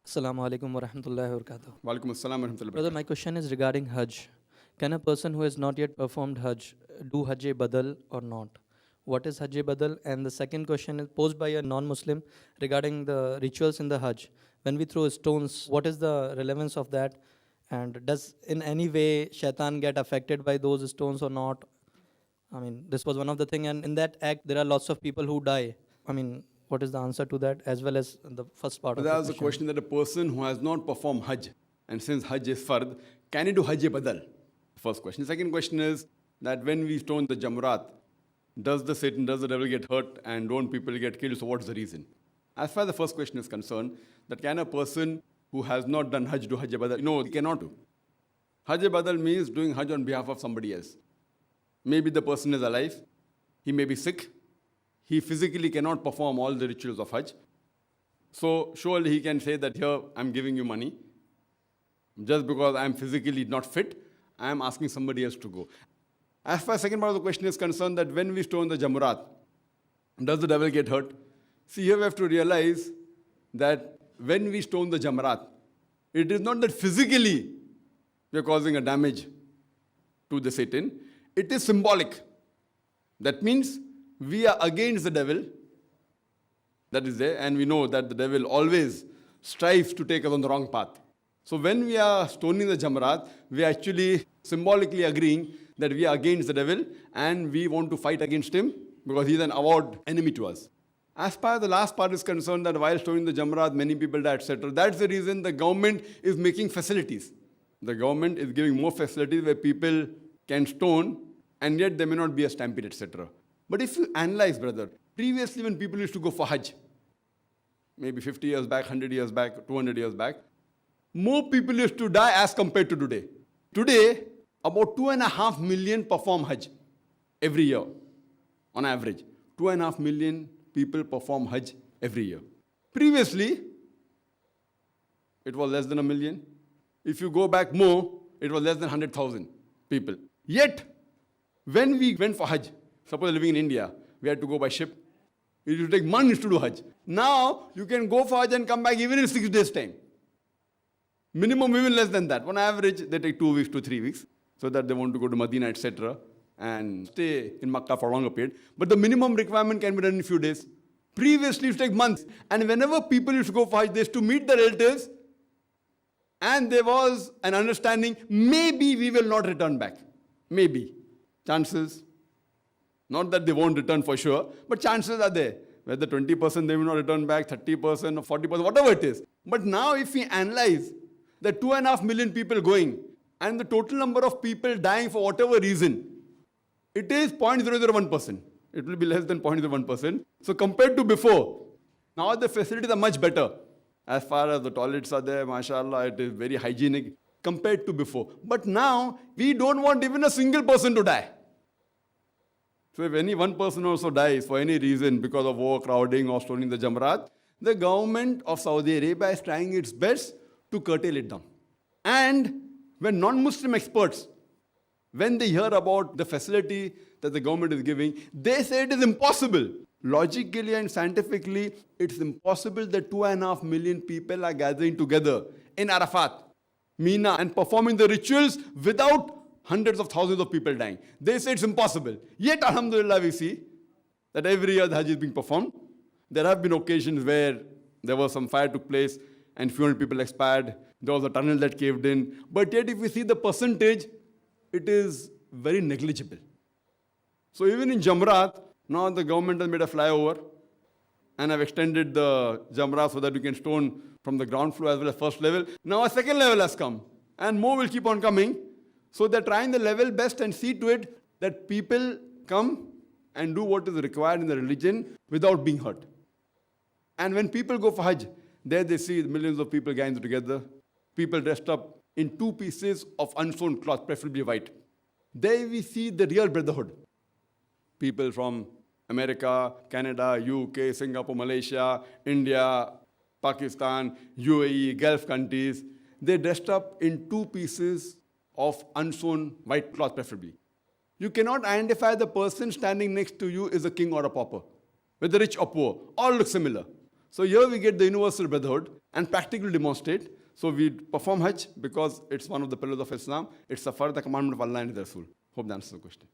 Assalamu alaikum wa rahmatullahi wa barakatuh. Walaikum assalam wa rahmatullahi wa Brother, barakatuh. my question is regarding Hajj. Can a person who has not yet performed Hajj do Hajj Badal or not? What is Hajj Badal? And the second question is posed by a non-Muslim regarding the rituals in the Hajj. When we throw stones, what is the relevance of that? And does in any way shaitan get affected by those stones or not? I mean, this was one of the thing, and in that act there are lots of people who die. I mean, what is the answer to that, as well as the first part But of there the was a question? question that a person who has not performed Hajj, and since Hajj is fard, can he do Hajj Badal? First question. The second question is that when we stone the Jamaraat, does the Satan, does the devil get hurt, and don't people get killed? So what's the reason? As far as the first question is concerned, that can a person who has not done Hajj do Hajj Badal? No, he cannot do. Hajj Badal means doing Hajj on behalf of somebody else. Maybe the person is alive, he may be sick, he physically cannot perform all the rituals of Hajj. So surely he can say that here I'm giving you money. Just because I'm physically not fit, I'm asking somebody else to go. As far as the second part of the question is concerned, that when we stone the Jamaraat, does the devil get hurt? See, here we have to realize that when we stone the Jamaraat, it is not that physically we are causing a damage to the Satan. It is symbolic. That means we are against the devil. That is there, and we know that the devil always strives to take us on the wrong path. So when we are stoning the Jamaraat, we are actually symbolically agreeing that we are against the devil and we want to fight against him because he is an avowed enemy to us. As far as the last part is concerned, that while stoning the Jamaraat, many people die, etc. That's the reason the government is making facilities. The government is giving more facilities where people can stone and yet there may not be a stampede, etc. But if you analyze, brother, previously when people used to go for Hajj, maybe 50 years back, 100 years back, 200 years back, more people used to die as compared to today. Today, about 2.5 million perform Hajj every year, on average. 2.5 million people perform Hajj every year. Previously, it was less than 1 million. If you go back more, it was less than 100,000 people. Yet, when we went for Hajj, suppose living in India, we had to go by ship. It used to take months to do Hajj. Now, you can go for Hajj and come back even in 6 days' time. Minimum even less than that. On average, they take 2 weeks to 3 weeks, so that they want to go to Medina, etc., and stay in Makkah for a longer period. But the minimum requirement can be done in a few days. Previously, it used to take months. And whenever people used to go for Hajj, they used to meet the relatives, and there was an understanding, maybe we will not return back. Maybe. Chances. Not that they won't return for sure, but chances are there. Whether 20% they will not return back, 30% or 40%, whatever it is. But now if we analyze the 2.5 million people going and the total number of people dying for whatever reason, it is 0.001%. It will be less than 0.01%. So compared to before, now the facilities are much better. As far as the toilets are there, mashallah, it is very hygienic compared to before. But now, we don't want even a single person to die. So if any one person also dies for any reason because of overcrowding or stoning the Jamaraat, the government of Saudi Arabia is trying its best to curtail it down. And when non-Muslim experts, when they hear about the facility that the government is giving, they say it is impossible. Logically and scientifically, it's impossible that 2.5 million people are gathering together in Arafat, Mina, and performing the rituals without hundreds of thousands of people dying. They say it's impossible. Yet, alhamdulillah, we see that every year the Hajj is being performed. There have been occasions where there was some fire took place and few hundred people expired. There was a tunnel that caved in. But yet, if we see the percentage, it is very negligible. So even in Jamaraat, now the government has made a flyover and have extended the Jamaraat so that we can stone from the ground floor as well as first level. Now a second level has come and more will keep on coming. So they're trying the level best and see to it that people come and do what is required in the religion without being hurt. And when people go for Hajj, there they see millions of people gathered together, people dressed up in 2 pieces of unsewn cloth, preferably white. There we see the real brotherhood. People from America, Canada, UK, Singapore, Malaysia, India, Pakistan, UAE, Gulf countries, they dressed up in 2 pieces of unsewn white cloth preferably. You cannot identify the person standing next to you is a king or a pauper, whether rich or poor. All look similar. So here we get the universal brotherhood and practically demonstrate. So we perform Hajj because it's one of the pillars of Islam. It's a further commandment of Allah and His Rasul. Hope that answers the question.